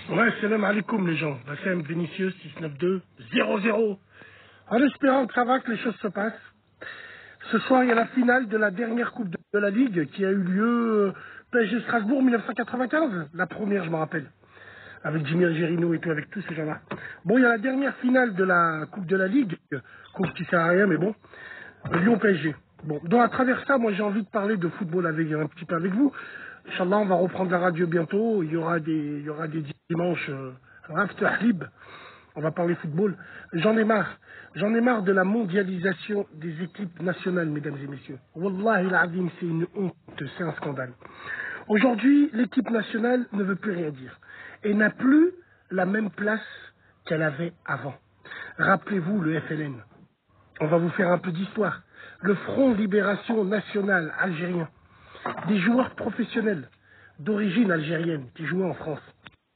Ouais, salam alaikum les gens. Bassem Vinicius 692-00. En espérant que ça va, que les choses se passent. Ce soir, il y a la finale de la dernière Coupe de la Ligue qui a eu lieu PSG Strasbourg 1995. La première, je me rappelle. Avec Jimmy Algerino et tout, avec tous ces gens-là. Bon, il y a la dernière finale de la Coupe de la Ligue. Coupe qui sert à rien, mais bon. Lyon-PSG. Bon, donc à travers ça, moi j'ai envie de parler de football avec un petit peu avec vous. Inch'Allah, on va reprendre la radio bientôt. Il y aura des dimanches After Lib. On va parler football. J'en ai marre. J'en ai marre de la mondialisation des équipes nationales, mesdames et messieurs. Wallahi l'azim, c'est une honte, c'est un scandale. Aujourd'hui, l'équipe nationale ne veut plus rien dire et n'a plus la même place qu'elle avait avant. Rappelez-vous le FLN. On va vous faire un peu d'histoire. Le Front Libération Nationale algérien. Des joueurs professionnels d'origine algérienne qui jouaient en France.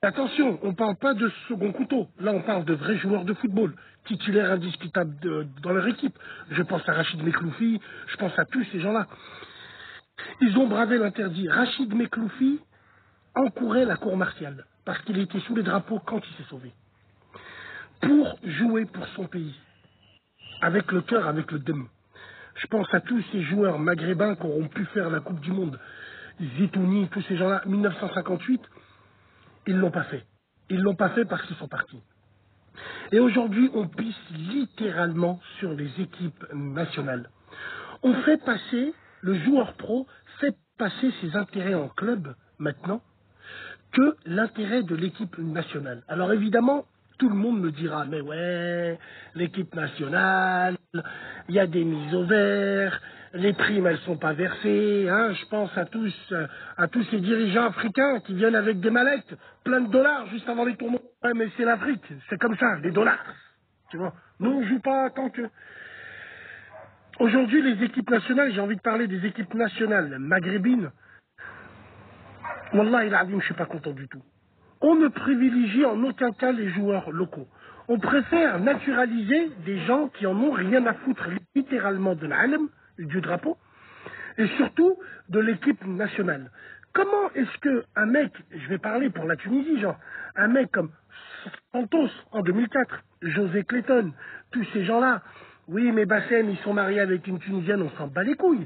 Attention, on ne parle pas de second couteau. Là, on parle de vrais joueurs de football, titulaires indiscutables dans leur équipe. Je pense à Rachid Mekloufi, je pense à tous ces gens-là. Ils ont bravé l'interdit. Rachid Mekloufi encourait la cour martiale parce qu'il était sous les drapeaux quand il s'est sauvé. Pour jouer pour son pays. Avec le cœur, avec le dème. Je pense à tous ces joueurs maghrébins qui auront pu faire la Coupe du Monde. Zitouni, tous ces gens-là, 1958, ils l'ont pas fait. Ils l'ont pas fait parce qu'ils sont partis. Et aujourd'hui, on pisse littéralement sur les équipes nationales. On fait passer, le joueur pro fait passer ses intérêts en club maintenant que l'intérêt de l'équipe nationale. Alors évidemment, tout le monde me dira, mais ouais, l'équipe nationale, il y a des mises au vert, les primes elles sont pas versées, hein. Je pense à tous ces dirigeants africains qui viennent avec des mallettes, plein de dollars juste avant les tournois. Ouais, mais c'est l'Afrique, c'est comme ça, les dollars. Tu vois, nous on joue pas tant que... Aujourd'hui, les équipes nationales, j'ai envie de parler des équipes nationales maghrébines. Wallah, je ne suis pas content du tout. On ne privilégie en aucun cas les joueurs locaux. On préfère naturaliser des gens qui en ont rien à foutre littéralement de l'Alem, du drapeau, et surtout de l'équipe nationale. Comment est-ce que un mec, je vais parler pour la Tunisie, genre, un mec comme Santos en 2004, José Clayton, tous ces gens-là, oui mais Bassem, ils sont mariés avec une Tunisienne, on s'en bat les couilles.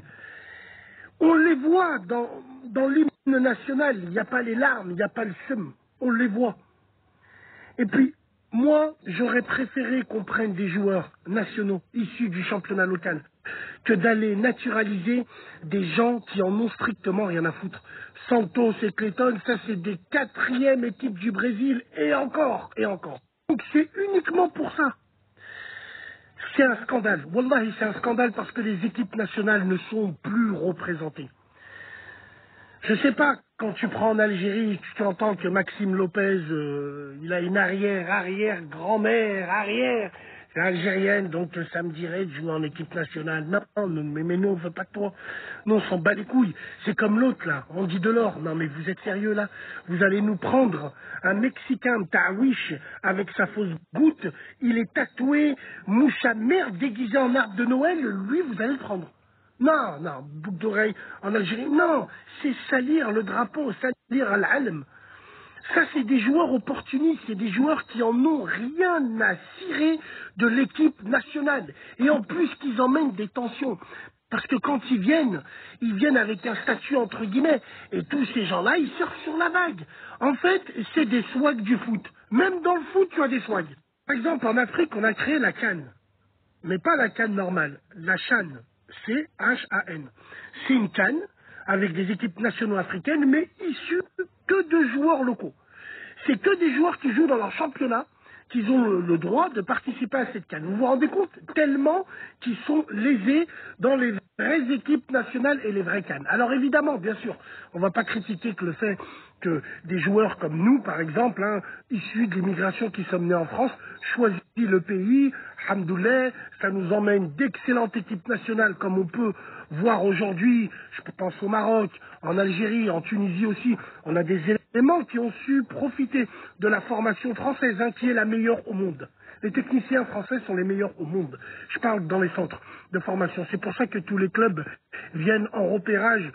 On les voit dans l'hymne national, il n'y a pas les larmes, il n'y a pas le seum, on les voit. Et puis, moi, j'aurais préféré qu'on prenne des joueurs nationaux issus du championnat local que d'aller naturaliser des gens qui en ont strictement rien à foutre. Santos et Clayton, ça c'est des quatrièmes équipes du Brésil, et encore, et encore. Donc c'est uniquement pour ça. C'est un scandale. Wallahi, c'est un scandale parce que les équipes nationales ne sont plus représentées. Je sais pas, quand tu prends en Algérie, tu entends que Maxime Lopez, il a une arrière-grand-mère, c'est algérienne, donc ça me dirait de jouer en équipe nationale. Non, mais nous on veut pas de toi. Nous on s'en bat les couilles. C'est comme l'autre là, on dit de l'or. Non mais vous êtes sérieux là? Vous allez nous prendre un Mexicain Tawish avec sa fausse goutte, il est tatoué, mouche à merde déguisé en arbre de Noël, lui vous allez le prendre. Non, non, boucle d'oreille en Algérie, non, c'est salir le drapeau, salir al-alm. Ça, c'est des joueurs opportunistes, c'est des joueurs qui en ont rien à cirer de l'équipe nationale. Et en plus, qu'ils emmènent des tensions. Parce que quand ils viennent avec un statut entre guillemets. Et tous ces gens-là, ils surfent sur la vague. En fait, c'est des swags du foot. Même dans le foot, tu as des swags. Par exemple, en Afrique, on a créé la CAN. Mais pas la CAN normale, la CHAN. C-H-A-N. C'est une CAN avec des équipes nationales africaines, mais issues que de joueurs locaux. C'est que des joueurs qui jouent dans leur championnat qu'ils ont le droit de participer à cette CAN. Vous vous rendez compte tellement qu'ils sont lésés dans les vraies équipes nationales et les vraies CAN. Alors évidemment, bien sûr, on ne va pas critiquer que le fait que des joueurs comme nous, par exemple, hein, issus de l'immigration qui sommes nés en France, choisissent le pays, alhamdoulilah, ça nous emmène d'excellentes équipes nationales comme on peut voir aujourd'hui, je pense au Maroc, en Algérie, en Tunisie aussi, on a des éléments qui ont su profiter de la formation française, hein, qui est la meilleure au monde. Les techniciens français sont les meilleurs au monde. Je parle dans les centres de formation. C'est pour ça que tous les clubs viennent en repérage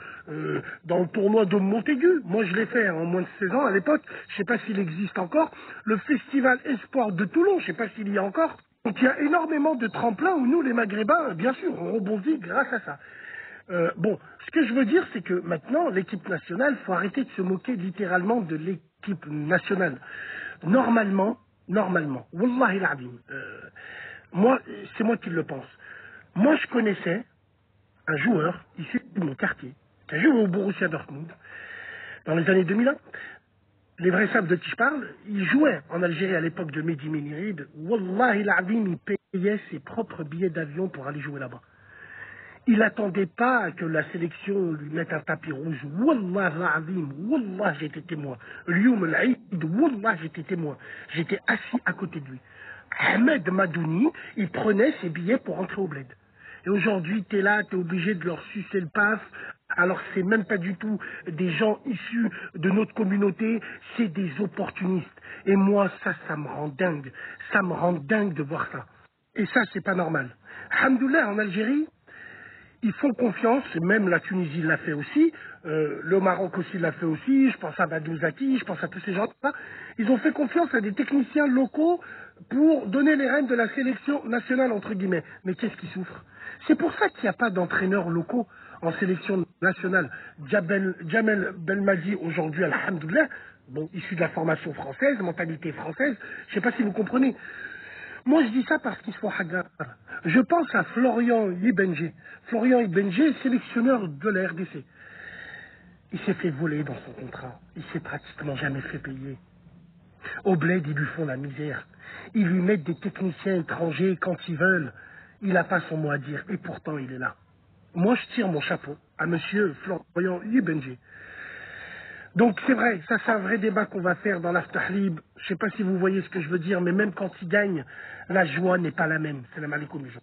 dans le tournoi de Montaigu. Moi, je l'ai fait en moins de 16 ans à l'époque. Je ne sais pas s'il existe encore. Le Festival Espoir de Toulon, je ne sais pas s'il y a encore. Donc il y a énormément de tremplins où nous, les Maghrébins, bien sûr, on rebondit grâce à ça. Bon, ce que je veux dire, c'est que maintenant, l'équipe nationale, il faut arrêter de se moquer littéralement de l'équipe nationale. Normalement, Wallahi l'azim, moi, c'est moi qui le pense. Moi, je connaissais un joueur issu de mon quartier, qui a joué au Borussia Dortmund dans les années 2001. Les vrais savent de qui je parle. Il jouait en Algérie à l'époque de Mehdi Méniride. Wallahi l'azim, il payait ses propres billets d'avion pour aller jouer là-bas. Il n'attendait pas que la sélection lui mette un tapis rouge. Wallah l'azim, wallah j'étais témoin. Lyoum l'Aïd, wallah j'étais témoin. J'étais assis à côté de lui. Ahmed Madouni, il prenait ses billets pour rentrer au bled. Et aujourd'hui, tu es là, tu es obligé de leur sucer le paf, alors que c'est même pas du tout des gens issus de notre communauté, c'est des opportunistes. Et moi, ça me rend dingue. Ça me rend dingue de voir ça. Et ça, c'est pas normal. Alhamdoulilah, en Algérie, ils font confiance, même la Tunisie l'a fait aussi, le Maroc aussi l'a fait aussi, je pense à Badou Zaki, je pense à tous ces gens-là. Ils ont fait confiance à des techniciens locaux pour donner les rênes de la sélection nationale, entre guillemets. Mais qu'est-ce qui souffre? C'est pour ça qu'il n'y a pas d'entraîneurs locaux en sélection nationale. Jamel Belmadi, aujourd'hui, alhamdoulilah, bon, issu de la formation française, mentalité française, je ne sais pas si vous comprenez. Moi, je dis ça parce qu'il se faut hagar. Je pense à Florian Ibenje. Florian Ibenje, sélectionneur de la RDC. Il s'est fait voler dans son contrat. Il s'est pratiquement jamais fait payer. Au bled, ils lui font la misère. Ils lui mettent des techniciens étrangers quand ils veulent. Il n'a pas son mot à dire. Et pourtant, il est là. Moi, je tire mon chapeau à monsieur Florian Ibenje. Donc c'est vrai, ça c'est un vrai débat qu'on va faire dans l'Aftahlib. Je ne sais pas si vous voyez ce que je veux dire, mais même quand il gagne, la joie n'est pas la même. Salam alaikum les gens.